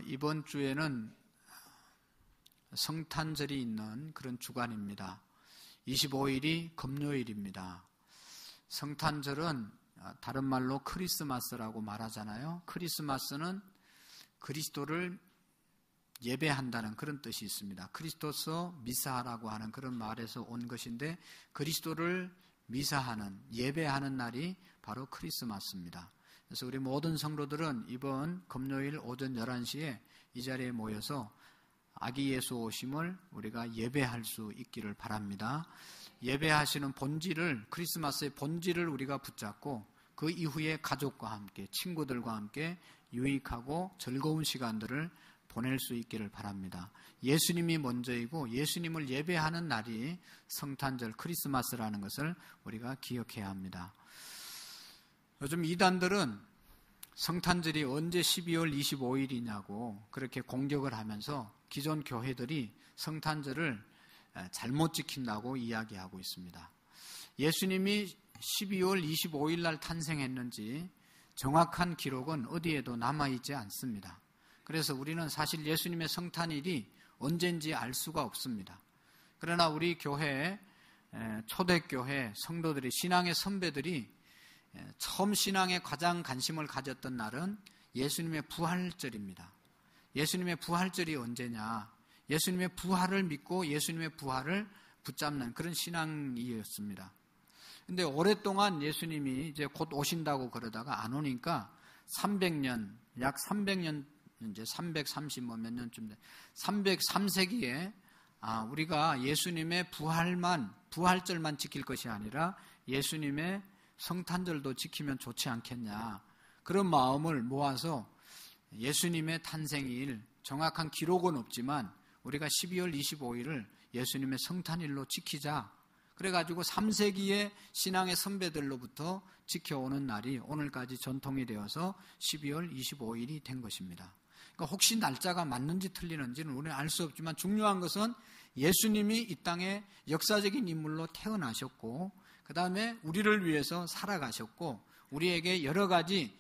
이번 주에는 성탄절이 있는 그런 주간입니다. 25일이 금요일입니다. 성탄절은 다른 말로 크리스마스라고 말하잖아요. 크리스마스는 그리스도를 예배한다는 그런 뜻이 있습니다. 크리스토스 미사라고 하는 그런 말에서 온 것인데, 그리스도를 미사하는, 예배하는 날이 바로 크리스마스입니다. 그래서 우리 모든 성도들은 이번 금요일 오전 11시에 이 자리에 모여서 아기 예수 오심을 우리가 예배할 수 있기를 바랍니다. 예배하시는 본질을, 크리스마스의 본질을 우리가 붙잡고 그 이후에 가족과 함께, 친구들과 함께 유익하고 즐거운 시간들을 보낼 수 있기를 바랍니다. 예수님이 먼저이고 예수님을 예배하는 날이 성탄절, 크리스마스라는 것을 우리가 기억해야 합니다. 요즘 이단들은 성탄절이 언제 12월 25일이냐고 그렇게 공격을 하면서 기존 교회들이 성탄절을 잘못 지킨다고 이야기하고 있습니다. 예수님이 12월 25일 날 탄생했는지 정확한 기록은 어디에도 남아있지 않습니다. 그래서 우리는 사실 예수님의 성탄일이 언제인지 알 수가 없습니다. 그러나 우리 교회, 초대교회 성도들이, 신앙의 선배들이 처음 신앙에 가장 관심을 가졌던 날은 예수님의 부활절입니다. 예수님의 부활절이 언제냐? 예수님의 부활을 믿고 예수님의 부활을 붙잡는 그런 신앙이었습니다. 근데 오랫동안 예수님이 이제 곧 오신다고 그러다가 안 오니까 300년, 약 300년, 이제 330 몇 년쯤 돼. 303세기에 우리가 예수님의 부활절만 지킬 것이 아니라 예수님의 성탄절도 지키면 좋지 않겠냐. 그런 마음을 모아서 예수님의 탄생일, 정확한 기록은 없지만 우리가 12월 25일을 예수님의 성탄일로 지키자. 그래가지고 3세기의 신앙의 선배들로부터 지켜오는 날이 오늘까지 전통이 되어서 12월 25일이 된 것입니다. 그러니까 혹시 날짜가 맞는지 틀리는지는 우리는 알 수 없지만 중요한 것은 예수님이 이 땅에 역사적인 인물로 태어나셨고 그 다음에 우리를 위해서 살아가셨고 우리에게 여러 가지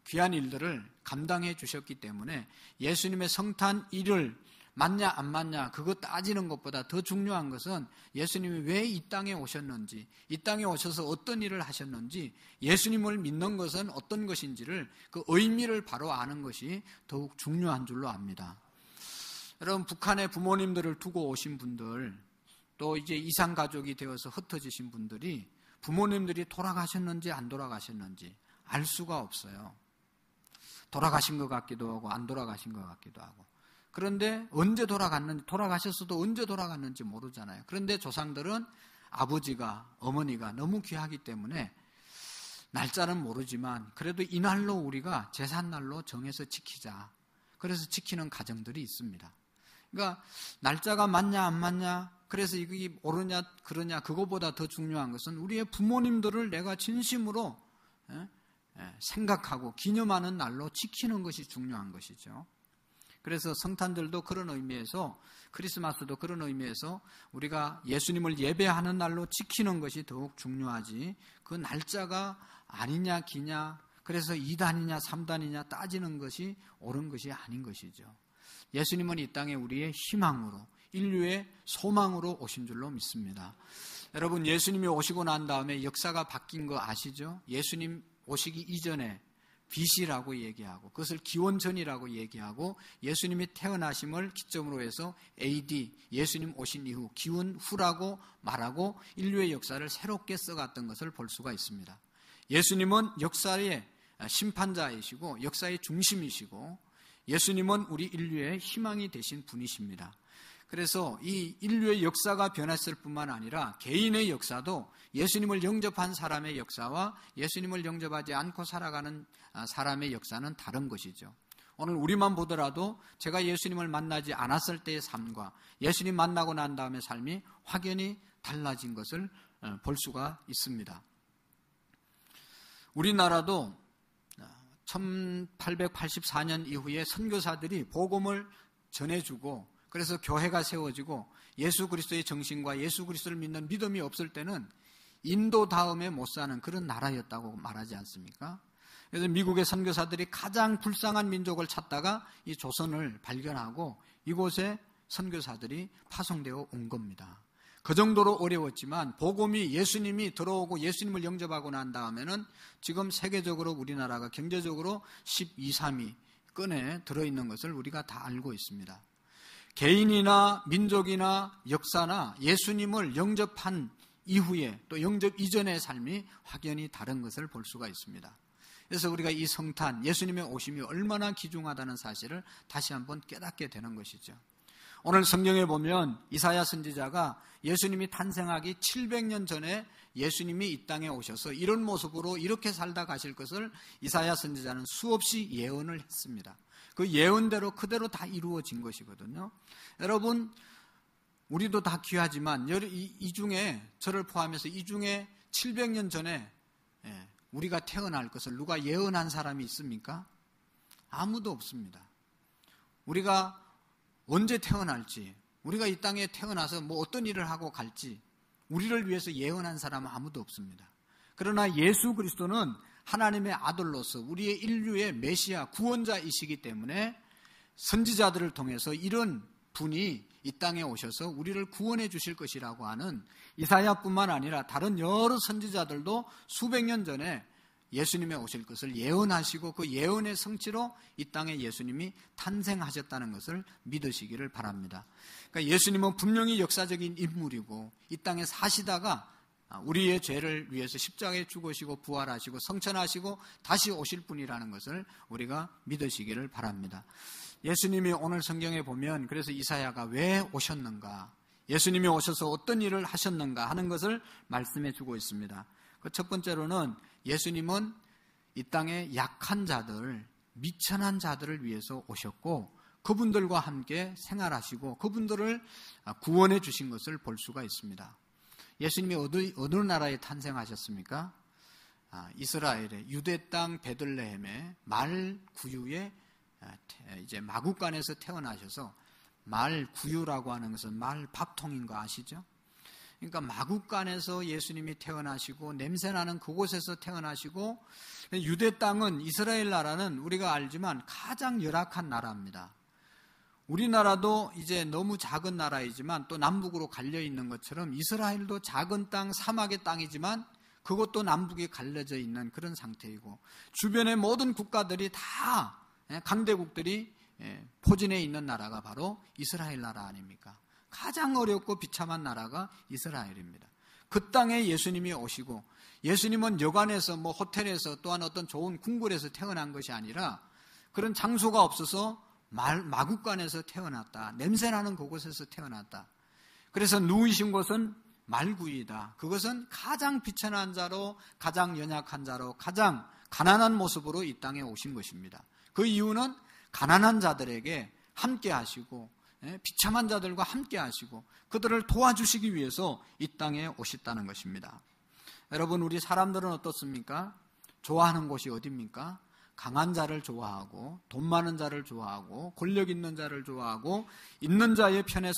귀한 일들을 감당해 주셨기 때문에 예수님의 성탄일을 맞냐 안 맞냐 그거 따지는 것보다 더 중요한 것은 예수님이 왜 이 땅에 오셨는지, 이 땅에 오셔서 어떤 일을 하셨는지, 예수님을 믿는 것은 어떤 것인지를, 그 의미를 바로 아는 것이 더욱 중요한 줄로 압니다. 여러분, 북한에 부모님들을 두고 오신 분들, 또 이제 이산가족이 되어서 흩어지신 분들이 부모님들이 돌아가셨는지 안 돌아가셨는지 알 수가 없어요. 돌아가신 것 같기도 하고 안 돌아가신 것 같기도 하고. 그런데 언제 돌아가셨어도 언제 돌아갔는지 모르잖아요. 그런데 조상들은 아버지가, 어머니가 너무 귀하기 때문에 날짜는 모르지만 그래도 이날로 우리가 제삿날로 정해서 지키자. 그래서 지키는 가정들이 있습니다. 그러니까 날짜가 맞냐 안 맞냐, 그래서 이게 옳으냐 그러냐, 그거보다 더 중요한 것은 우리의 부모님들을 내가 진심으로 생각하고 기념하는 날로 지키는 것이 중요한 것이죠. 그래서 성탄절도 그런 의미에서, 크리스마스도 그런 의미에서 우리가 예수님을 예배하는 날로 지키는 것이 더욱 중요하지, 그 날짜가 아니냐 기냐, 그래서 2단이냐 3단이냐 따지는 것이 옳은 것이 아닌 것이죠. 예수님은 이 땅에 우리의 희망으로, 인류의 소망으로 오신 줄로 믿습니다. 여러분, 예수님이 오시고 난 다음에 역사가 바뀐 거 아시죠? 예수님 오시기 이전에 BC라고 얘기하고 그것을 기원전이라고 얘기하고 예수님이 태어나심을 기점으로 해서 AD, 예수님 오신 이후 기원 후라고 말하고 인류의 역사를 새롭게 써갔던 것을 볼 수가 있습니다. 예수님은 역사의 심판자이시고 역사의 중심이시고 예수님은 우리 인류의 희망이 되신 분이십니다. 그래서 이 인류의 역사가 변했을 뿐만 아니라 개인의 역사도 예수님을 영접한 사람의 역사와 예수님을 영접하지 않고 살아가는 사람의 역사는 다른 것이죠. 오늘 우리만 보더라도 제가 예수님을 만나지 않았을 때의 삶과 예수님 만나고 난 다음의 삶이 확연히 달라진 것을 볼 수가 있습니다. 우리나라도 1884년 이후에 선교사들이 복음을 전해주고 그래서 교회가 세워지고 예수 그리스도의 정신과 예수 그리스도를 믿는 믿음이 없을 때는 인도 다음에 못 사는 그런 나라였다고 말하지 않습니까? 그래서 미국의 선교사들이 가장 불쌍한 민족을 찾다가 이 조선을 발견하고 이곳에 선교사들이 파송되어 온 겁니다. 그 정도로 어려웠지만 복음이 예수님이 들어오고 예수님을 영접하고 난 다음에는 지금 세계적으로 우리나라가 경제적으로 12, 3위권에 들어있는 것을 우리가 다 알고 있습니다. 개인이나 민족이나 역사나 예수님을 영접한 이후에 또 영접 이전의 삶이 확연히 다른 것을 볼 수가 있습니다. 그래서 우리가 이 성탄, 예수님의 오심이 얼마나 귀중하다는 사실을 다시 한번 깨닫게 되는 것이죠. 오늘 성경에 보면 이사야 선지자가 예수님이 탄생하기 700년 전에 예수님이 이 땅에 오셔서 이런 모습으로 이렇게 살다 가실 것을 이사야 선지자는 수없이 예언을 했습니다. 그 예언대로 그대로 다 이루어진 것이거든요. 여러분, 우리도 다 귀하지만 이 중에 저를 포함해서 이 중에 700년 전에 우리가 태어날 것을 누가 예언한 사람이 있습니까? 아무도 없습니다. 우리가 언제 태어날지, 우리가 이 땅에 태어나서 뭐 어떤 일을 하고 갈지 우리를 위해서 예언한 사람은 아무도 없습니다. 그러나 예수 그리스도는 하나님의 아들로서 우리의 인류의 메시아 구원자이시기 때문에 선지자들을 통해서 이런 분이 이 땅에 오셔서 우리를 구원해 주실 것이라고 하는 이사야뿐만 아니라 다른 여러 선지자들도 수백 년 전에 예수님의 오실 것을 예언하시고 그 예언의 성취로 이 땅에 예수님이 탄생하셨다는 것을 믿으시기를 바랍니다. 그러니까 예수님은 분명히 역사적인 인물이고 이 땅에 사시다가 우리의 죄를 위해서 십자가에 죽으시고 부활하시고 성천하시고 다시 오실 분이라는 것을 우리가 믿으시기를 바랍니다. 예수님이 오늘 성경에 보면 그래서 이사야가 왜 오셨는가, 예수님이 오셔서 어떤 일을 하셨는가 하는 것을 말씀해 주고 있습니다. 그 첫 번째로는 예수님은 이 땅에 약한 자들, 미천한 자들을 위해서 오셨고 그분들과 함께 생활하시고 그분들을 구원해 주신 것을 볼 수가 있습니다. 예수님이 어느 나라에 탄생하셨습니까? 이스라엘의 유대 땅 베들레헴의 말 구유에 이제 마구간에서 태어나셔서 말 구유라고 하는 것은 말 밥통인 거 아시죠? 그러니까 마구간에서 예수님이 태어나시고 냄새나는 그곳에서 태어나시고 유대 땅은 이스라엘 나라는 우리가 알지만 가장 열악한 나라입니다. 우리나라도 이제 너무 작은 나라이지만 또 남북으로 갈려 있는 것처럼 이스라엘도 작은 땅, 사막의 땅이지만 그것도 남북이 갈려져 있는 그런 상태이고 주변의 모든 국가들이 다 강대국들이 포진해 있는 나라가 바로 이스라엘 나라 아닙니까? 가장 어렵고 비참한 나라가 이스라엘입니다. 그 땅에 예수님이 오시고 예수님은 여관에서 뭐 호텔에서 또한 어떤 좋은 궁궐에서 태어난 것이 아니라 그런 장소가 없어서 마구간에서 태어났다. 냄새나는 그곳에서 태어났다. 그래서 누우신 곳은 말구이다. 그것은 가장 비천한 자로 가장 연약한 자로 가장 가난한 모습으로 이 땅에 오신 것입니다. 그 이유는 가난한 자들에게 함께 하시고 비참한 자들과 함께 하시고 그들을 도와주시기 위해서 이 땅에 오셨다는 것입니다. 여러분, 우리 사람들은 어떻습니까? 좋아하는 곳이 어디입니까? 강한 자를 좋아하고 돈 많은 자를 좋아하고 권력 있는 자를 좋아하고 있는 자의 편에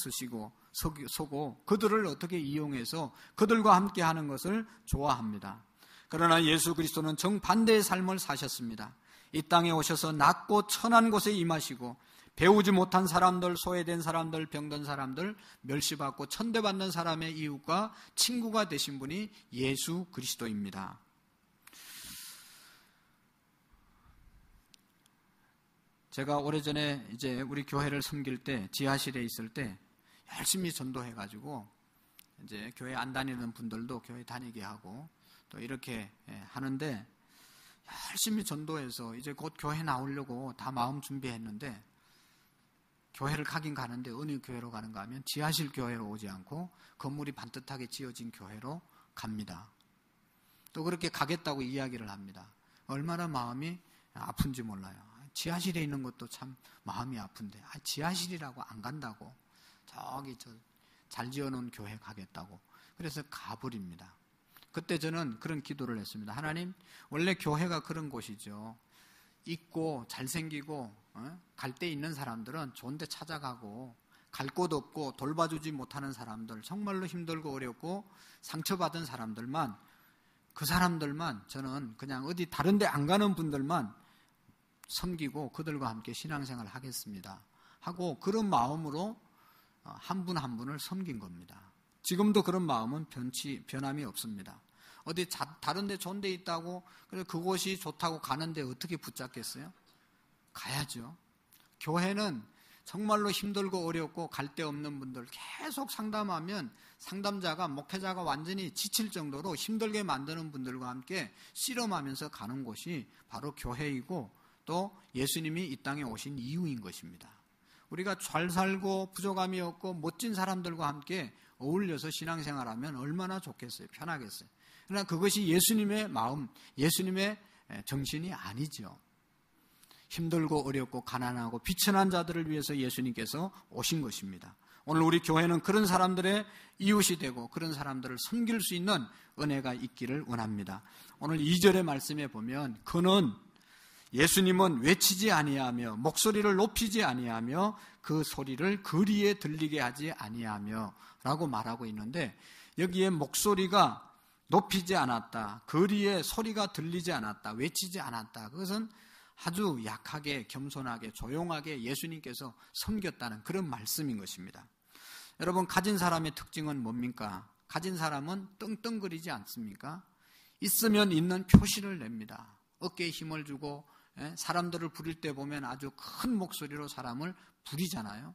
서고 그들을 어떻게 이용해서 그들과 함께 하는 것을 좋아합니다. 그러나 예수 그리스도는 정반대의 삶을 사셨습니다. 이 땅에 오셔서 낮고 천한 곳에 임하시고 배우지 못한 사람들, 소외된 사람들, 병든 사람들, 멸시받고 천대받는 사람의 이웃과 친구가 되신 분이 예수 그리스도입니다. 제가 오래전에 이제 우리 교회를 섬길 때 지하실에 있을 때 열심히 전도해가지고 이제 교회 안 다니는 분들도 교회 다니게 하고 또 이렇게 하는데 열심히 전도해서 이제 곧 교회 나오려고 다 마음 준비했는데 교회를 가긴 가는데 어느 교회로 가는가 하면 지하실 교회로 오지 않고 건물이 반듯하게 지어진 교회로 갑니다. 또 그렇게 가겠다고 이야기를 합니다. 얼마나 마음이 아픈지 몰라요. 지하실에 있는 것도 참 마음이 아픈데 지하실이라고 안 간다고 저기 잘 지어놓은 교회 가겠다고 그래서 가버립니다. 그때 저는 그런 기도를 했습니다. 하나님, 원래 교회가 그런 곳이죠. 있고 잘생기고 갈 데 있는 사람들은 좋은 데 찾아가고 갈 곳 없고 돌봐주지 못하는 사람들, 정말로 힘들고 어렵고 상처받은 사람들만 그 사람들만 저는 그냥 어디 다른 데 안 가는 분들만 섬기고 그들과 함께 신앙생활을 하겠습니다 하고 그런 마음으로 한 분 한 분을 섬긴 겁니다. 지금도 그런 마음은 변함이 없습니다. 어디 다른 데 좋은 데 있다고 그래서 그곳이 좋다고 가는데 어떻게 붙잡겠어요? 가야죠. 교회는 정말로 힘들고 어렵고 갈 데 없는 분들 계속 상담하면 상담자가 목회자가 완전히 지칠 정도로 힘들게 만드는 분들과 함께 씨름하면서 가는 곳이 바로 교회이고 또 예수님이 이 땅에 오신 이유인 것입니다. 우리가 잘 살고 부족함이 없고 멋진 사람들과 함께 어울려서 신앙생활하면 얼마나 좋겠어요. 편하겠어요. 그러나 그것이 예수님의 마음, 예수님의 정신이 아니죠. 힘들고 어렵고 가난하고 비천한 자들을 위해서 예수님께서 오신 것입니다. 오늘 우리 교회는 그런 사람들의 이웃이 되고 그런 사람들을 섬길 수 있는 은혜가 있기를 원합니다. 오늘 2절의 말씀에 보면 그는 예수님은 외치지 아니하며 목소리를 높이지 아니하며 그 소리를 거리에 들리게 하지 아니하며 라고 말하고 있는데 여기에 목소리가 높이지 않았다, 거리에 소리가 들리지 않았다, 외치지 않았다. 그것은 아주 약하게 겸손하게 조용하게 예수님께서 섬겼다는 그런 말씀인 것입니다. 여러분 가진 사람의 특징은 뭡니까? 가진 사람은 떵떵거리지 않습니까? 있으면 있는 표시를 냅니다. 어깨에 힘을 주고 사람들을 부릴 때 보면 아주 큰 목소리로 사람을 부리잖아요.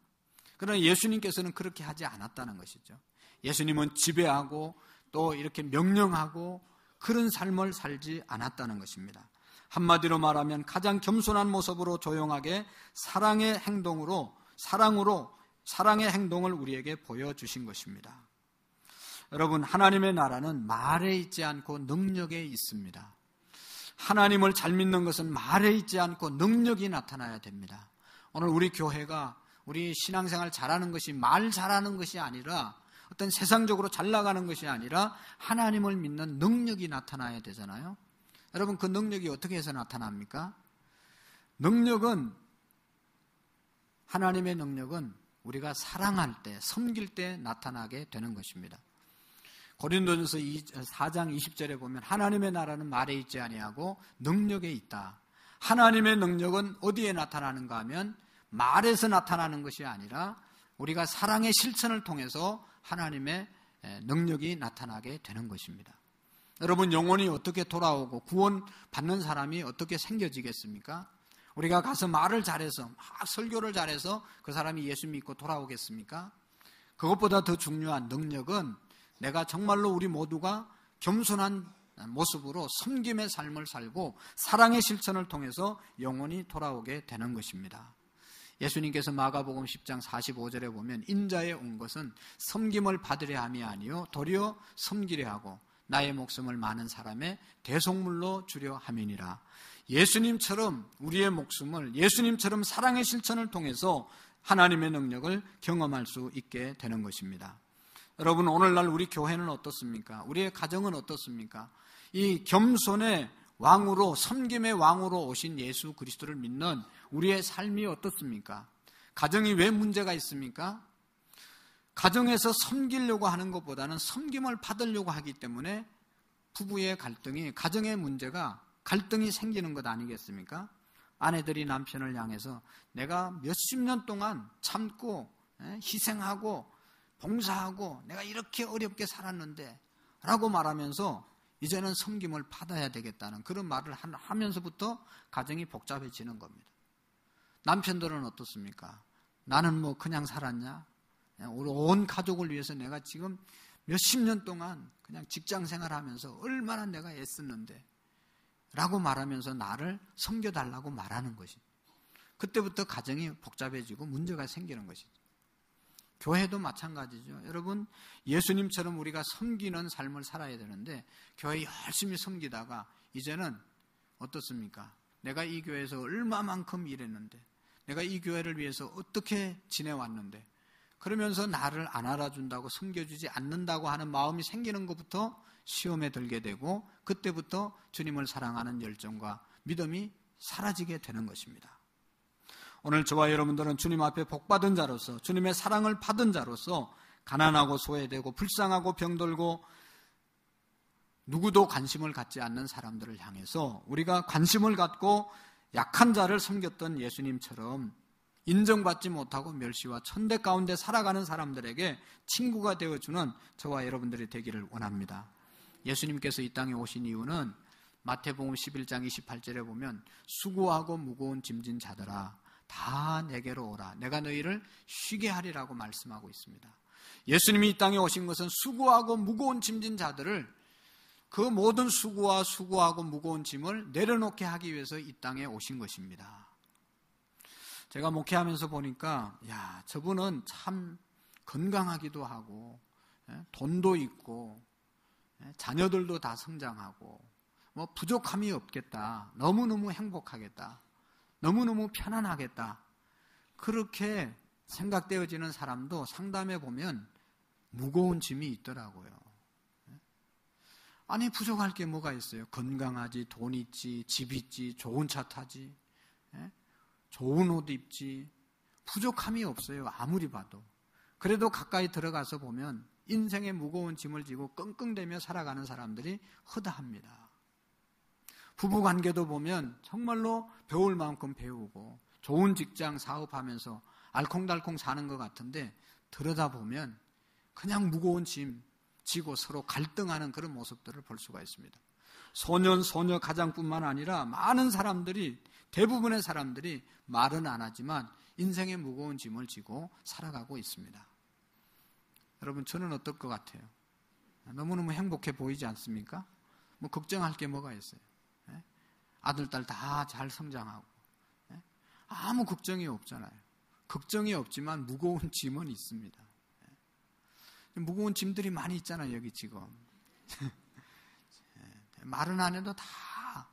그러나 예수님께서는 그렇게 하지 않았다는 것이죠. 예수님은 지배하고 또 이렇게 명령하고 그런 삶을 살지 않았다는 것입니다. 한마디로 말하면 가장 겸손한 모습으로 조용하게 사랑의 행동으로 사랑의 행동을 우리에게 보여주신 것입니다. 여러분 하나님의 나라는 말에 있지 않고 능력에 있습니다. 하나님을 잘 믿는 것은 말에 있지 않고 능력이 나타나야 됩니다. 오늘 우리 교회가 우리 신앙생활 잘하는 것이 말 잘하는 것이 아니라 어떤 세상적으로 잘 나가는 것이 아니라 하나님을 믿는 능력이 나타나야 되잖아요. 여러분 그 능력이 어떻게 해서 나타납니까? 하나님의 능력은 우리가 사랑할 때, 섬길 때 나타나게 되는 것입니다. 고린도전서 4장 20절에 보면 하나님의 나라는 말에 있지 아니하고 능력에 있다. 하나님의 능력은 어디에 나타나는가 하면 말에서 나타나는 것이 아니라 우리가 사랑의 실천을 통해서 하나님의 능력이 나타나게 되는 것입니다. 여러분 영혼이 어떻게 돌아오고 구원받는 사람이 어떻게 생겨지겠습니까? 우리가 가서 말을 잘해서 막 설교를 잘해서 그 사람이 예수 믿고 돌아오겠습니까? 그것보다 더 중요한 능력은 내가 정말로 우리 모두가 겸손한 모습으로 섬김의 삶을 살고 사랑의 실천을 통해서 영혼이 돌아오게 되는 것입니다. 예수님께서 마가복음 10장 45절에 보면 인자에 온 것은 섬김을 받으려 함이 아니요 도리어 섬기려 하고 나의 목숨을 많은 사람의 대속물로 주려 함이니라. 예수님처럼 우리의 목숨을 예수님처럼 사랑의 실천을 통해서 하나님의 능력을 경험할 수 있게 되는 것입니다. 여러분 오늘날 우리 교회는 어떻습니까? 우리의 가정은 어떻습니까? 이 겸손의 왕으로 섬김의 왕으로 오신 예수 그리스도를 믿는 우리의 삶이 어떻습니까? 가정이 왜 문제가 있습니까? 가정에서 섬기려고 하는 것보다는 섬김을 받으려고 하기 때문에 부부의 갈등이 가정의 문제가 갈등이 생기는 것 아니겠습니까? 아내들이 남편을 향해서 내가 몇십 년 동안 참고 희생하고 봉사하고 내가 이렇게 어렵게 살았는데 라고 말하면서 이제는 섬김을 받아야 되겠다는 그런 말을 하면서부터 가정이 복잡해지는 겁니다. 남편들은 어떻습니까? 나는 뭐 그냥 살았냐? 우리 온 가족을 위해서 내가 지금 몇십 년 동안 그냥 직장 생활하면서 얼마나 내가 애썼는데 라고 말하면서 나를 섬겨달라고 말하는 것이죠. 그때부터 가정이 복잡해지고 문제가 생기는 것이죠. 교회도 마찬가지죠. 여러분 예수님처럼 우리가 섬기는 삶을 살아야 되는데 교회 열심히 섬기다가 이제는 어떻습니까? 내가 이 교회에서 얼마만큼 일했는데 내가 이 교회를 위해서 어떻게 지내왔는데 그러면서 나를 안 알아준다고 섬겨주지 않는다고 하는 마음이 생기는 것부터 시험에 들게 되고 그때부터 주님을 사랑하는 열정과 믿음이 사라지게 되는 것입니다. 오늘 저와 여러분들은 주님 앞에 복받은 자로서 주님의 사랑을 받은 자로서 가난하고 소외되고 불쌍하고 병들고 누구도 관심을 갖지 않는 사람들을 향해서 우리가 관심을 갖고 약한 자를 섬겼던 예수님처럼 인정받지 못하고 멸시와 천대 가운데 살아가는 사람들에게 친구가 되어주는 저와 여러분들이 되기를 원합니다. 예수님께서 이 땅에 오신 이유는 마태복음 11장 28절에 보면 수고하고 무거운 짐진 자들아 다 내게로 오라 내가 너희를 쉬게 하리라고 말씀하고 있습니다. 예수님이 이 땅에 오신 것은 수고하고 무거운 짐진 자들을 그 모든 수고하고 무거운 짐을 내려놓게 하기 위해서 이 땅에 오신 것입니다. 제가 목회하면서 보니까 저분은 참 건강하기도 하고 돈도 있고 자녀들도 다 성장하고 뭐 부족함이 없겠다. 너무너무 행복하겠다. 너무너무 편안하겠다. 그렇게 생각되어지는 사람도 상담해 보면 무거운 짐이 있더라고요. 아니 부족할 게 뭐가 있어요? 건강하지, 돈 있지, 집 있지, 좋은 차 타지, 좋은 옷 입지. 부족함이 없어요. 아무리 봐도. 그래도 가까이 들어가서 보면 인생의 무거운 짐을 지고 끙끙대며 살아가는 사람들이 허다합니다. 부부관계도 보면 정말로 배울 만큼 배우고 좋은 직장 사업하면서 알콩달콩 사는 것 같은데 들여다보면 그냥 무거운 짐 지고 서로 갈등하는 그런 모습들을 볼 수가 있습니다. 소녀 가장뿐만 아니라 많은 사람들이 대부분의 사람들이 말은 안 하지만 인생의 무거운 짐을 지고 살아가고 있습니다. 여러분 저는 어떨 것 같아요? 너무너무 행복해 보이지 않습니까? 뭐 걱정할 게 뭐가 있어요? 아들, 딸 다 잘 성장하고 아무 걱정이 없잖아요. 걱정이 없지만 무거운 짐은 있습니다. 무거운 짐들이 많이 있잖아요. 여기 지금 말은 안 해도 다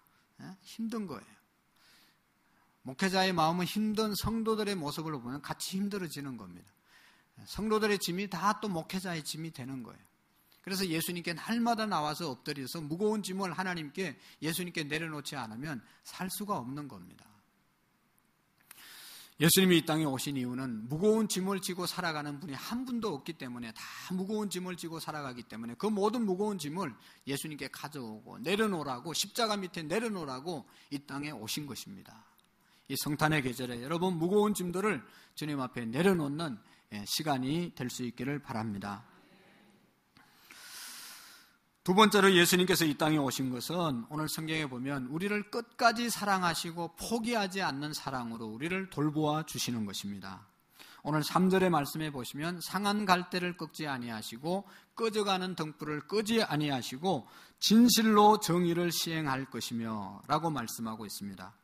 힘든 거예요. 목회자의 마음은 힘든 성도들의 모습을 보면 같이 힘들어지는 겁니다. 성도들의 짐이 다 또 목회자의 짐이 되는 거예요. 그래서 예수님께 날마다 나와서 엎드려서 무거운 짐을 하나님께 예수님께 내려놓지 않으면 살 수가 없는 겁니다. 예수님이 이 땅에 오신 이유는 무거운 짐을 지고 살아가는 분이 한 분도 없기 때문에 다 무거운 짐을 지고 살아가기 때문에 그 모든 무거운 짐을 예수님께 가져오고 내려놓으라고 십자가 밑에 내려놓으라고 이 땅에 오신 것입니다. 이 성탄의 계절에 여러분 무거운 짐들을 주님 앞에 내려놓는 시간이 될 수 있기를 바랍니다. 두 번째로 예수님께서 이 땅에 오신 것은 오늘 성경에 보면 우리를 끝까지 사랑하시고 포기하지 않는 사랑으로 우리를 돌보아 주시는 것입니다. 오늘 3절의 말씀에 보시면 상한 갈대를 꺾지 아니하시고 꺼져가는 등불을 끄지 아니하시고 진실로 정의를 시행할 것이며 라고 말씀하고 있습니다.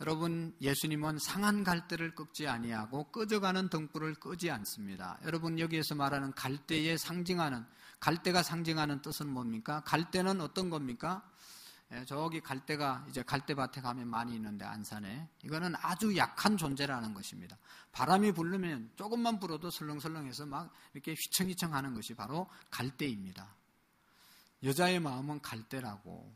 여러분 예수님은 상한 갈대를 꺾지 아니하고 꺼져가는 등불을 끄지 않습니다. 여러분 여기에서 말하는 갈대가 상징하는 뜻은 뭡니까? 갈대는 어떤 겁니까? 저기 갈대가 이제 갈대밭에 가면 많이 있는데 안산에 이거는 아주 약한 존재라는 것입니다. 바람이 불면 조금만 불어도 설렁설렁해서 막 이렇게 휘청휘청 하는 것이 바로 갈대입니다. 여자의 마음은 갈대라고.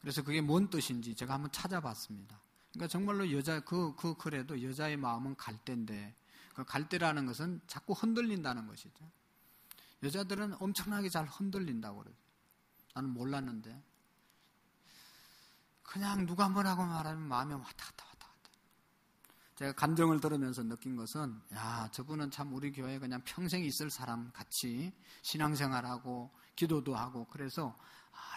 그래서 그게 뭔 뜻인지 제가 한번 찾아봤습니다. 그러니까 정말로 그 글에도 여자의 마음은 갈대인데 그 갈대라는 것은 자꾸 흔들린다는 것이죠. 여자들은 엄청나게 잘 흔들린다고 그러죠. 나는 몰랐는데 그냥 누가 뭐라고 말하면 마음이 왔다 갔다. 제가 감정을 들으면서 느낀 것은 저분은 참 우리 교회에 그냥 평생 있을 사람 같이 신앙생활하고 기도도 하고 그래서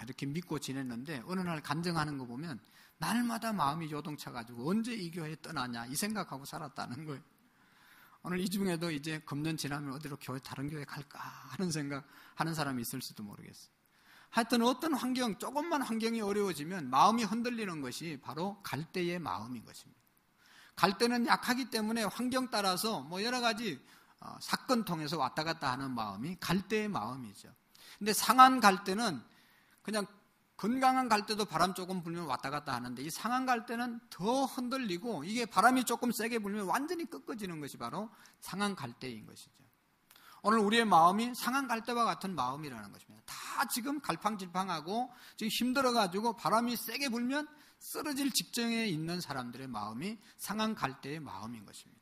이렇게 믿고 지냈는데 어느 날 간증하는 거 보면 날마다 마음이 요동쳐가지고 언제 이 교회에 떠나냐 이 생각하고 살았다는 거예요. 오늘 이 중에도 이제 금년 지나면 어디로 다른 교회 갈까 하는 생각 하는 사람이 있을 수도 모르겠어요. 하여튼 어떤 조금만 환경이 어려워지면 마음이 흔들리는 것이 바로 갈대의 마음인 것입니다. 갈대는 약하기 때문에 환경 따라서 뭐 여러 가지 사건 통해서 왔다 갔다 하는 마음이 갈대의 마음이죠. 근데 상한 갈대는 그냥 건강한 갈대도 바람 조금 불면 왔다 갔다 하는데 이 상한 갈대는 더 흔들리고 이게 바람이 조금 세게 불면 완전히 꺾어지는 것이 바로 상한 갈대인 것이죠. 오늘 우리의 마음이 상한 갈대와 같은 마음이라는 것입니다. 다 지금 갈팡질팡하고 지금 힘들어가지고 바람이 세게 불면 쓰러질 직전에 있는 사람들의 마음이 상한 갈대의 마음인 것입니다.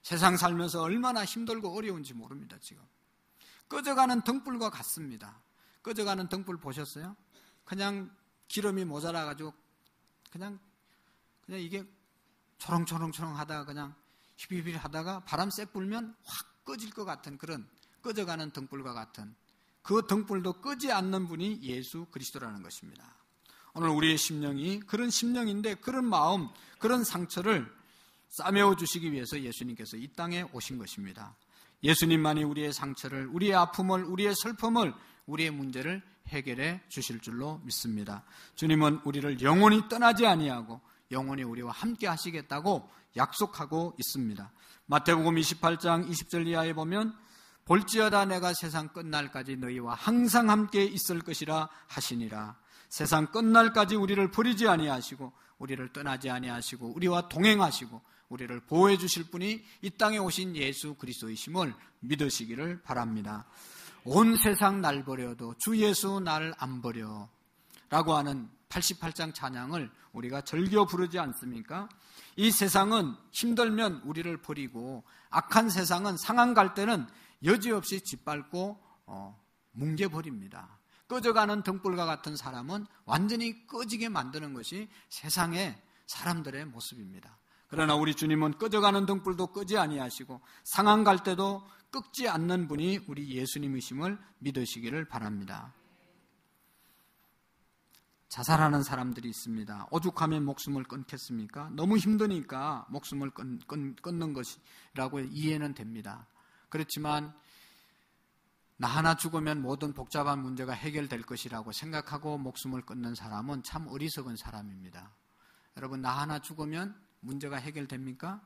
세상 살면서 얼마나 힘들고 어려운지 모릅니다. 지금 꺼져가는 등불과 같습니다. 꺼져가는 등불 보셨어요? 그냥 기름이 모자라가지고 그냥 이게 초롱초롱초롱 하다가 그냥 휘비휘비 하다가 바람 쌔 불면 확 꺼질 것 같은 그런 꺼져가는 등불과 같은 그 등불도 끄지 않는 분이 예수 그리스도라는 것입니다. 오늘 우리의 심령이 그런 심령인데 그런 마음, 그런 상처를 싸매어 주시기 위해서 예수님께서 이 땅에 오신 것입니다. 예수님만이 우리의 상처를, 우리의 아픔을, 우리의 슬픔을, 우리의 문제를 해결해 주실 줄로 믿습니다. 주님은 우리를 영원히 떠나지 아니하고 영원히 우리와 함께 하시겠다고 약속하고 있습니다. 마태복음 28장 20절 이하에 보면 볼지어다 내가 세상 끝날까지 너희와 항상 함께 있을 것이라 하시니라. 세상 끝날까지 우리를 버리지 아니하시고 우리를 떠나지 아니하시고 우리와 동행하시고 우리를 보호해 주실 분이 이 땅에 오신 예수 그리스도이심을 믿으시기를 바랍니다. 온 세상 날 버려도 주 예수 나를 안 버려 라고 하는 88장 찬양을 우리가 즐겨 부르지 않습니까? 이 세상은 힘들면 우리를 버리고 악한 세상은 상한 갈 때는 여지없이 짓밟고 뭉개버립니다. 꺼져가는 등불과 같은 사람은 완전히 꺼지게 만드는 것이 세상의 사람들의 모습입니다. 그러나 우리 주님은 꺼져가는 등불도 끄지 아니하시고 상한 갈 때도 끄지 않는 분이 우리 예수님이심을 믿으시기를 바랍니다. 자살하는 사람들이 있습니다. 오죽하면 목숨을 끊겠습니까? 너무 힘드니까 목숨을 끊는 것이라고 이해는 됩니다. 그렇지만 나 하나 죽으면 모든 복잡한 문제가 해결될 것이라고 생각하고 목숨을 끊는 사람은 참 어리석은 사람입니다. 여러분, 나 하나 죽으면 문제가 해결됩니까?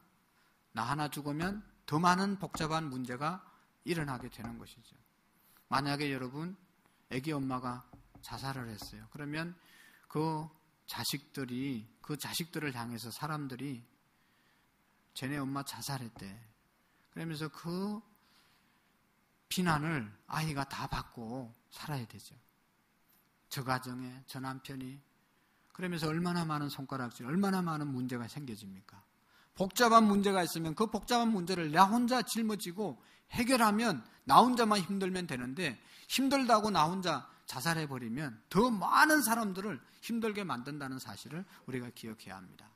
나 하나 죽으면 더 많은 복잡한 문제가 일어나게 되는 것이죠. 만약에 여러분, 아기 엄마가 자살을 했어요. 그러면 그 자식들을 향해서 사람들이 쟤네 엄마 자살했대. 그러면서 그 비난을 아이가 다 받고 살아야 되죠. 저 가정에 저 남편이. 그러면서 얼마나 많은 손가락질, 얼마나 많은 문제가 생겨집니까? 복잡한 문제가 있으면 그 복잡한 문제를 나 혼자 짊어지고 해결하면 나 혼자만 힘들면 되는데 힘들다고 나 혼자 자살해버리면 더 많은 사람들을 힘들게 만든다는 사실을 우리가 기억해야 합니다.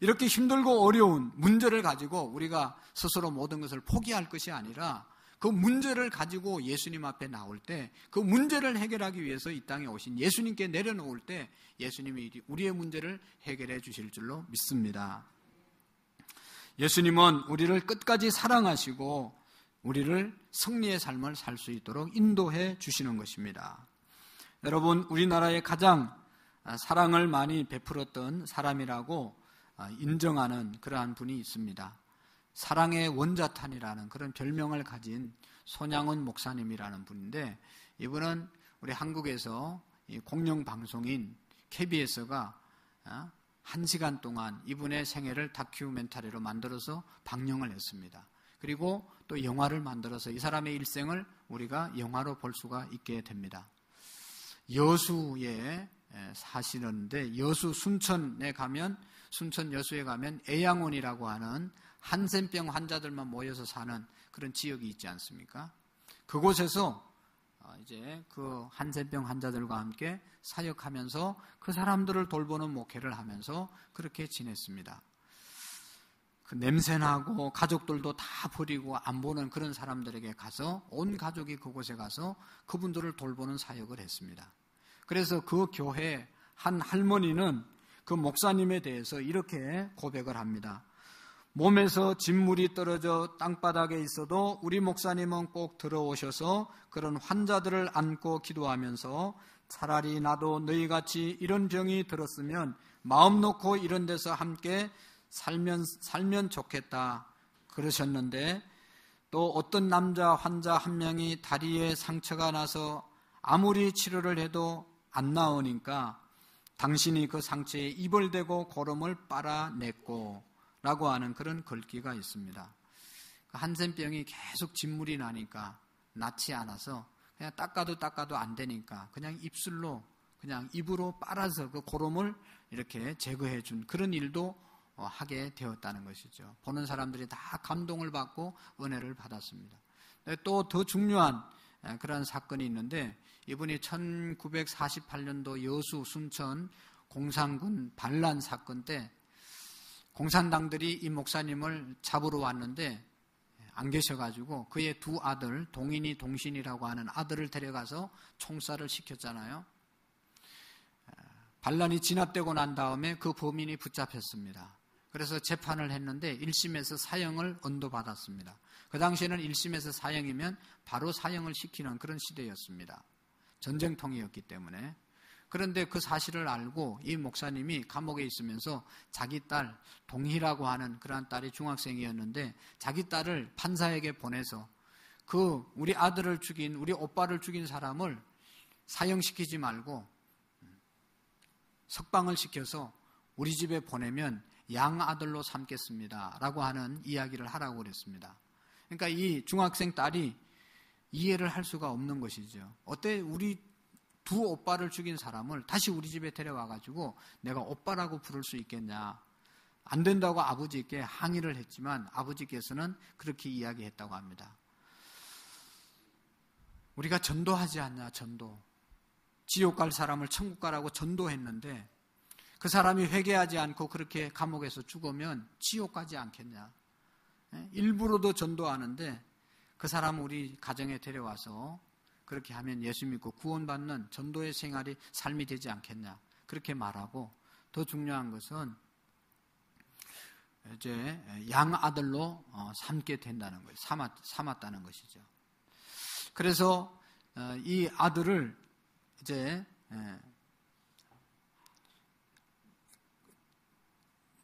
이렇게 힘들고 어려운 문제를 가지고 우리가 스스로 모든 것을 포기할 것이 아니라 그 문제를 가지고 예수님 앞에 나올 때 그 문제를 해결하기 위해서 이 땅에 오신 예수님께 내려놓을 때 예수님이 우리의 문제를 해결해 주실 줄로 믿습니다. 예수님은 우리를 끝까지 사랑하시고 우리를 승리의 삶을 살 수 있도록 인도해 주시는 것입니다. 여러분, 우리나라에 가장 사랑을 많이 베풀었던 사람이라고 인정하는 그러한 분이 있습니다. 사랑의 원자탄이라는 그런 별명을 가진 손양원 목사님이라는 분인데, 이분은 우리 한국에서 공영방송인 KBS가 1시간 동안 이분의 생애를 다큐멘터리로 만들어서 방영을 했습니다. 그리고 또 영화를 만들어서 이 사람의 일생을 우리가 영화로 볼 수가 있게 됩니다. 여수에 사시는데, 여수 순천 여수에 가면 애양원이라고 하는 한센병 환자들만 모여서 사는 그런 지역이 있지 않습니까? 그곳에서 이제 그 한센병 환자들과 함께 사역하면서 그 사람들을 돌보는 목회를 하면서 그렇게 지냈습니다. 그 냄새나고 가족들도 다 버리고 안 보는 그런 사람들에게 가서 온 가족이 그곳에 가서 그분들을 돌보는 사역을 했습니다. 그래서 그 교회 한 할머니는 그 목사님에 대해서 이렇게 고백을 합니다. 몸에서 진물이 떨어져 땅바닥에 있어도 우리 목사님은 꼭 들어오셔서 그런 환자들을 안고 기도하면서 차라리 나도 너희같이 이런 병이 들었으면 마음 놓고 이런 데서 함께 살면 좋겠다 그러셨는데, 또 어떤 남자 환자 한 명이 다리에 상처가 나서 아무리 치료를 해도 안 나오니까 당신이 그 상처에 입을 대고 고름을 빨아냈고 라고 하는 그런 글귀가 있습니다. 한센병이 계속 진물이 나니까 낫지 않아서 그냥 닦아도 안 되니까 그냥 입으로 빨아서 그 고름을 이렇게 제거해 준 그런 일도 하게 되었다는 것이죠. 보는 사람들이 다 감동을 받고 은혜를 받았습니다. 또 더 중요한 그런 사건이 있는데, 이분이 1948년도 여수 순천 공산군 반란 사건 때 공산당들이 이 목사님을 잡으러 왔는데 안 계셔가지고 그의 두 아들, 동인이 동신이라고 하는 아들을 데려가서 총살을 시켰잖아요. 반란이 진압되고 난 다음에 그 범인이 붙잡혔습니다. 그래서 재판을 했는데 1심에서 사형을 언도받았습니다. 그 당시에는 1심에서 사형이면 바로 사형을 시키는 그런 시대였습니다. 전쟁통이었기 때문에. 그런데 그 사실을 알고 이 목사님이 감옥에 있으면서 자기 딸 동희라고 하는 그러한 딸이 중학생이었는데 자기 딸을 판사에게 보내서 그 우리 아들을 죽인, 우리 오빠를 죽인 사람을 사형시키지 말고 석방을 시켜서 우리 집에 보내면 양아들로 삼겠습니다 라고 하는 이야기를 하라고 그랬습니다. 그러니까 이 중학생 딸이 이해를 할 수가 없는 것이죠. 어때 우리 두 오빠를 죽인 사람을 다시 우리 집에 데려와가지고 내가 오빠라고 부를 수 있겠냐. 안 된다고 아버지께 항의를 했지만 아버지께서는 그렇게 이야기했다고 합니다. 우리가 전도하지 않냐, 전도. 지옥 갈 사람을 천국 가라고 전도했는데 그 사람이 회개하지 않고 그렇게 감옥에서 죽으면 지옥 가지 않겠냐. 일부러도 전도하는데 그 사람 우리 가정에 데려와서 그렇게 하면 예수 믿고 구원받는 전도의 생활이 삶이 되지 않겠냐. 그렇게 말하고 더 중요한 것은 이제 양아들로 삼게 된다는 거예요. 삼았다는 것이죠. 그래서 이 아들을 이제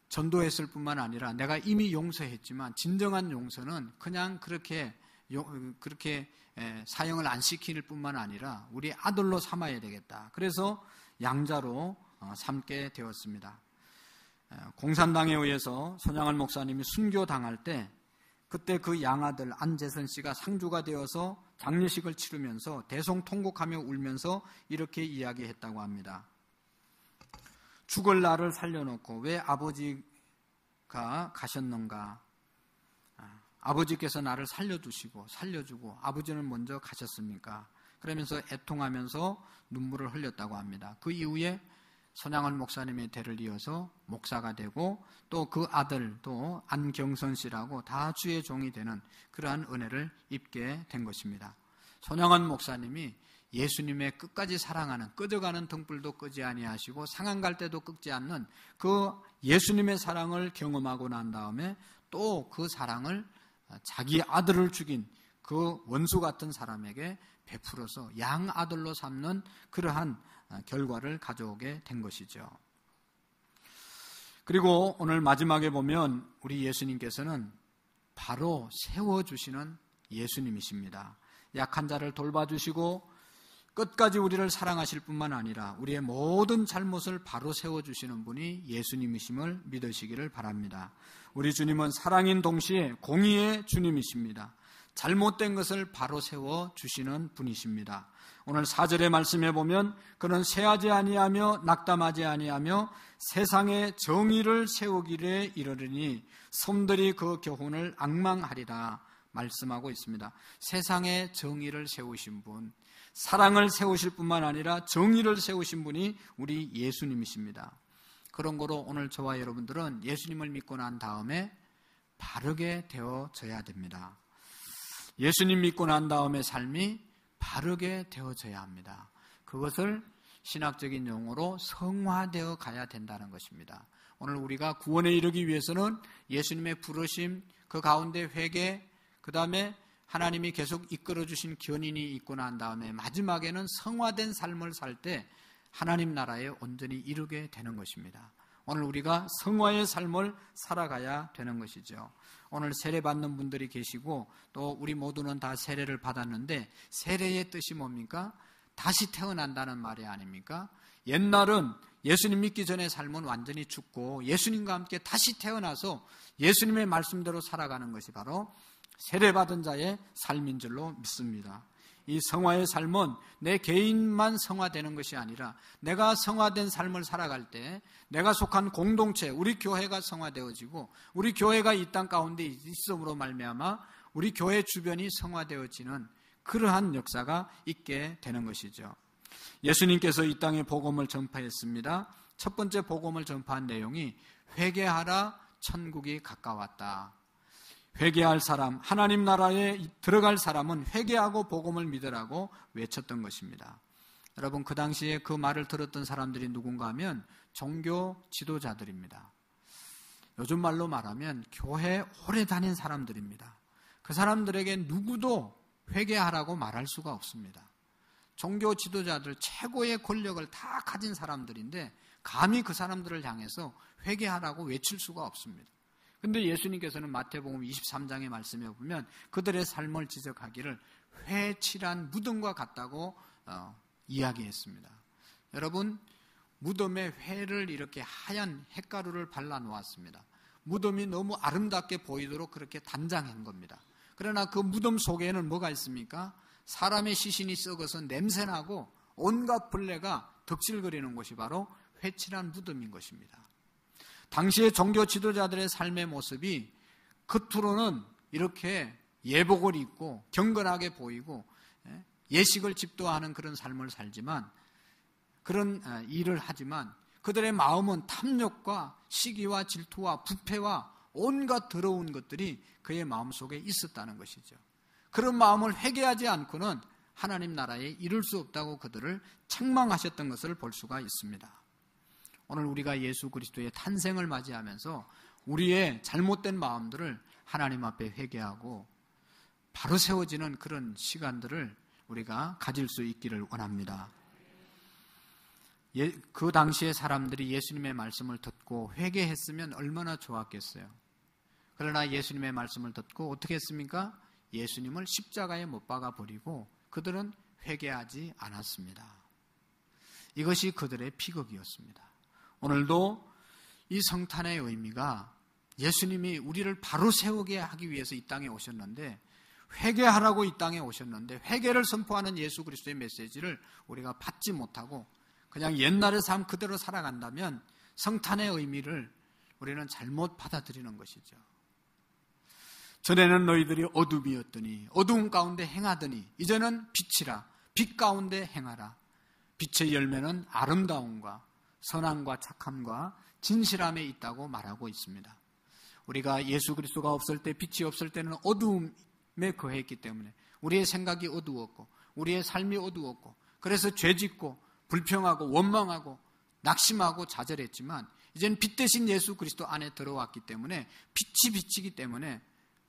전도했을 뿐만 아니라 내가 이미 용서했지만 진정한 용서는 그냥 그렇게 사형을 안 시킬 뿐만 아니라 우리 아들로 삼아야 되겠다. 그래서 양자로 삼게 되었습니다. 공산당에 의해서 손양을 목사님이 순교당할 때 그때 그 양아들 안재선 씨가 상주가 되어서 장례식을 치르면서 대성통곡하며 울면서 이렇게 이야기했다고 합니다. 죽을 나를 살려놓고 왜 아버지가 가셨는가? 아버지께서 나를 살려주고 아버지는 먼저 가셨습니까? 그러면서 애통하면서 눈물을 흘렸다고 합니다. 그 이후에 손양을 목사님의 대를 이어서 목사가 되고 또 그 아들도 안경선 씨라고 다 주의 종이 되는 그러한 은혜를 입게 된 것입니다. 손양원 목사님이 예수님의 끝까지 사랑하는 꺼져가는 등불도 끄지 아니하시고 상한 갈 때도 끄지 않는 그 예수님의 사랑을 경험하고 난 다음에 또 그 사랑을 자기 아들을 죽인 그 원수 같은 사람에게 베풀어서 양아들로 삼는 그러한 결과를 가져오게 된 것이죠. 그리고 오늘 마지막에 보면 우리 예수님께서는 바로 세워주시는 예수님이십니다. 약한 자를 돌봐주시고 끝까지 우리를 사랑하실 뿐만 아니라 우리의 모든 잘못을 바로 세워주시는 분이 예수님이심을 믿으시기를 바랍니다. 우리 주님은 사랑인 동시에 공의의 주님이십니다. 잘못된 것을 바로 세워주시는 분이십니다. 오늘 4절의 말씀에 보면 그는 쇠하지 아니하며 낙담하지 아니하며 세상의 정의를 세우기를 이르리니 섬들이 그 교훈을 앙망하리라 말씀하고 있습니다. 세상의 정의를 세우신 분, 사랑을 세우실 뿐만 아니라 정의를 세우신 분이 우리 예수님이십니다. 그런 거로 오늘 저와 여러분들은 예수님을 믿고 난 다음에 바르게 되어져야 됩니다. 예수님 믿고 난 다음에 삶이 바르게 되어져야 합니다. 그것을 신학적인 용어로 성화되어 가야 된다는 것입니다. 오늘 우리가 구원에 이르기 위해서는 예수님의 부르심, 그 가운데 회개, 그 다음에 하나님이 계속 이끌어주신 견인이 있고 난 다음에 마지막에는 성화된 삶을 살 때 하나님 나라에 온전히 이르게 되는 것입니다. 오늘 우리가 성화의 삶을 살아가야 되는 것이죠. 오늘 세례 받는 분들이 계시고 또 우리 모두는 다 세례를 받았는데 세례의 뜻이 뭡니까? 다시 태어난다는 말이 아닙니까? 옛날은 예수님 믿기 전의 삶은 완전히 죽고 예수님과 함께 다시 태어나서 예수님의 말씀대로 살아가는 것이 바로 세례받은 자의 삶인 줄로 믿습니다. 이 성화의 삶은 내 개인만 성화되는 것이 아니라 내가 성화된 삶을 살아갈 때 내가 속한 공동체, 우리 교회가 성화되어지고 우리 교회가 이 땅 가운데 있음으로 말미암아 우리 교회 주변이 성화되어지는 그러한 역사가 있게 되는 것이죠. 예수님께서 이 땅에 복음을 전파했습니다. 첫 번째 복음을 전파한 내용이 회개하라, 천국이 가까웠다. 회개할 사람, 하나님 나라에 들어갈 사람은 회개하고 복음을 믿으라고 외쳤던 것입니다. 여러분, 그 당시에 그 말을 들었던 사람들이 누군가 하면 종교 지도자들입니다. 요즘 말로 말하면 교회 오래 다닌 사람들입니다. 그 사람들에게 누구도 회개하라고 말할 수가 없습니다. 종교 지도자들, 최고의 권력을 다 가진 사람들인데 감히 그 사람들을 향해서 회개하라고 외칠 수가 없습니다. 근데 예수님께서는 마태복음 23장의 말씀에 보면 그들의 삶을 지적하기를 회칠한 무덤과 같다고 이야기했습니다. 여러분, 무덤에 회를 이렇게 하얀 햇가루를 발라 놓았습니다. 무덤이 너무 아름답게 보이도록 그렇게 단장한 겁니다. 그러나 그 무덤 속에는 뭐가 있습니까? 사람의 시신이 썩어서 냄새나고 온갖 벌레가 덕질거리는 곳이 바로 회칠한 무덤인 것입니다. 당시의 종교 지도자들의 삶의 모습이 겉으로는 이렇게 예복을 입고 경건하게 보이고 예식을 집도하는 그런 삶을 살지만, 그런 일을 하지만 그들의 마음은 탐욕과 시기와 질투와 부패와 온갖 더러운 것들이 그의 마음속에 있었다는 것이죠. 그런 마음을 회개하지 않고는 하나님 나라에 이룰 수 없다고 그들을 책망하셨던 것을 볼 수가 있습니다. 오늘 우리가 예수 그리스도의 탄생을 맞이하면서 우리의 잘못된 마음들을 하나님 앞에 회개하고 바로 세워지는 그런 시간들을 우리가 가질 수 있기를 원합니다. 그 당시의 사람들이 예수님의 말씀을 듣고 회개했으면 얼마나 좋았겠어요. 그러나 예수님의 말씀을 듣고 어떻게 했습니까? 예수님을 십자가에 못 박아 버리고 그들은 회개하지 않았습니다. 이것이 그들의 비극이었습니다. 오늘도 이 성탄의 의미가 예수님이 우리를 바로 세우게 하기 위해서 이 땅에 오셨는데, 회개하라고 이 땅에 오셨는데 회개를 선포하는 예수 그리스도의 메시지를 우리가 받지 못하고 그냥 옛날의 삶 그대로 살아간다면 성탄의 의미를 우리는 잘못 받아들이는 것이죠. 전에는 너희들이 어둠이었더니 어두움 가운데 행하더니 이제는 빛이라, 빛 가운데 행하라. 빛의 열매는 아름다움과 선함과 착함과 진실함에 있다고 말하고 있습니다. 우리가 예수 그리스도가 없을 때, 빛이 없을 때는 어두움에 거했기 때문에 우리의 생각이 어두웠고 우리의 삶이 어두웠고 그래서 죄짓고 불평하고 원망하고 낙심하고 좌절했지만, 이제는 빛 대신 예수 그리스도 안에 들어왔기 때문에 빛이 비치기 때문에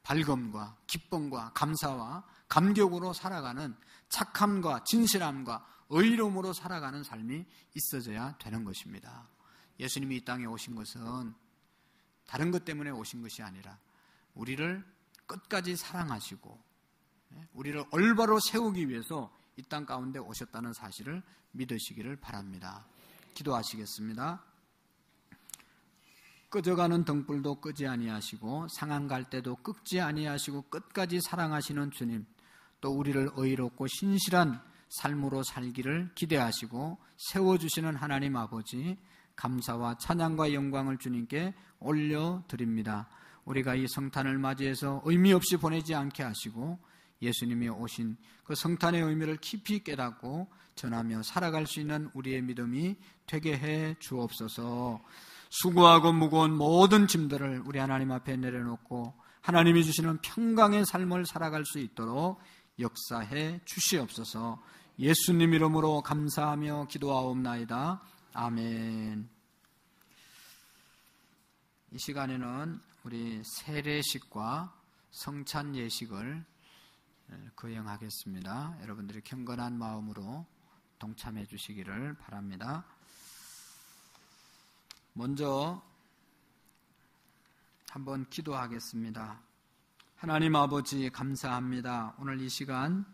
밝음과 기쁨과 감사와 감격으로 살아가는, 착함과 진실함과 의로움으로 살아가는 삶이 있어져야 되는 것입니다. 예수님이 이 땅에 오신 것은 다른 것 때문에 오신 것이 아니라 우리를 끝까지 사랑하시고 우리를 올바로 세우기 위해서 이 땅 가운데 오셨다는 사실을 믿으시기를 바랍니다. 기도하시겠습니다. 꺼져가는 등불도 끄지 아니하시고 상한 갈대도 끄지 아니하시고 끝까지 사랑하시는 주님, 또 우리를 의롭고 신실한 삶으로 살기를 기대하시고 세워주시는 하나님 아버지, 감사와 찬양과 영광을 주님께 올려드립니다. 우리가 이 성탄을 맞이해서 의미 없이 보내지 않게 하시고 예수님이 오신 그 성탄의 의미를 깊이 깨닫고 전하며 살아갈 수 있는 우리의 믿음이 되게 해 주옵소서. 수고하고 무거운 모든 짐들을 우리 하나님 앞에 내려놓고 하나님이 주시는 평강의 삶을 살아갈 수 있도록 역사해 주시옵소서. 예수님 이름으로 감사하며 기도하옵나이다. 아멘. 이 시간에는 우리 세례식과 성찬 예식을 거행하겠습니다. 여러분들이 경건한 마음으로 동참해 주시기를 바랍니다. 먼저 한번 기도하겠습니다. 하나님 아버지, 감사합니다. 오늘 이 시간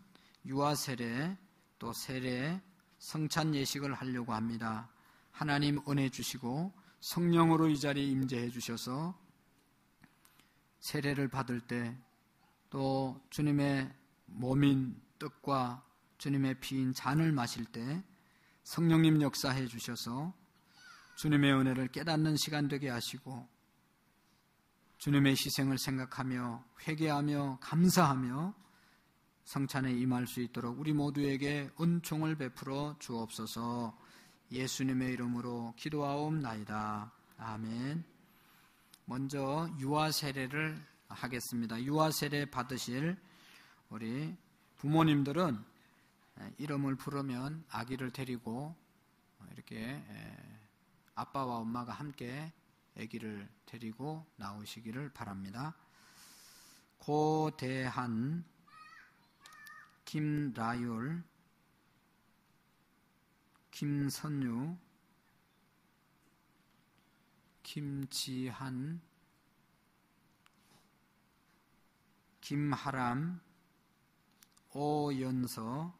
유아 세례 또 세례 성찬 예식을 하려고 합니다. 하나님 은혜 주시고 성령으로 이 자리에 임재해 주셔서 세례를 받을 때 또 주님의 몸인 떡과 주님의 피인 잔을 마실 때 성령님 역사해 주셔서 주님의 은혜를 깨닫는 시간 되게 하시고 주님의 희생을 생각하며 회개하며 감사하며 성찬에 임할 수 있도록 우리 모두에게 은총을 베풀어 주옵소서. 예수님의 이름으로 기도하옵나이다. 아멘. 먼저 유아 세례를 하겠습니다. 유아 세례 받으실 우리 부모님들은 이름을 부르면 아기를 데리고 이렇게 아빠와 엄마가 함께 아기를 데리고 나오시기를 바랍니다. 고대한, 김라율, 김선유, 김지한, 김하람, 오연서,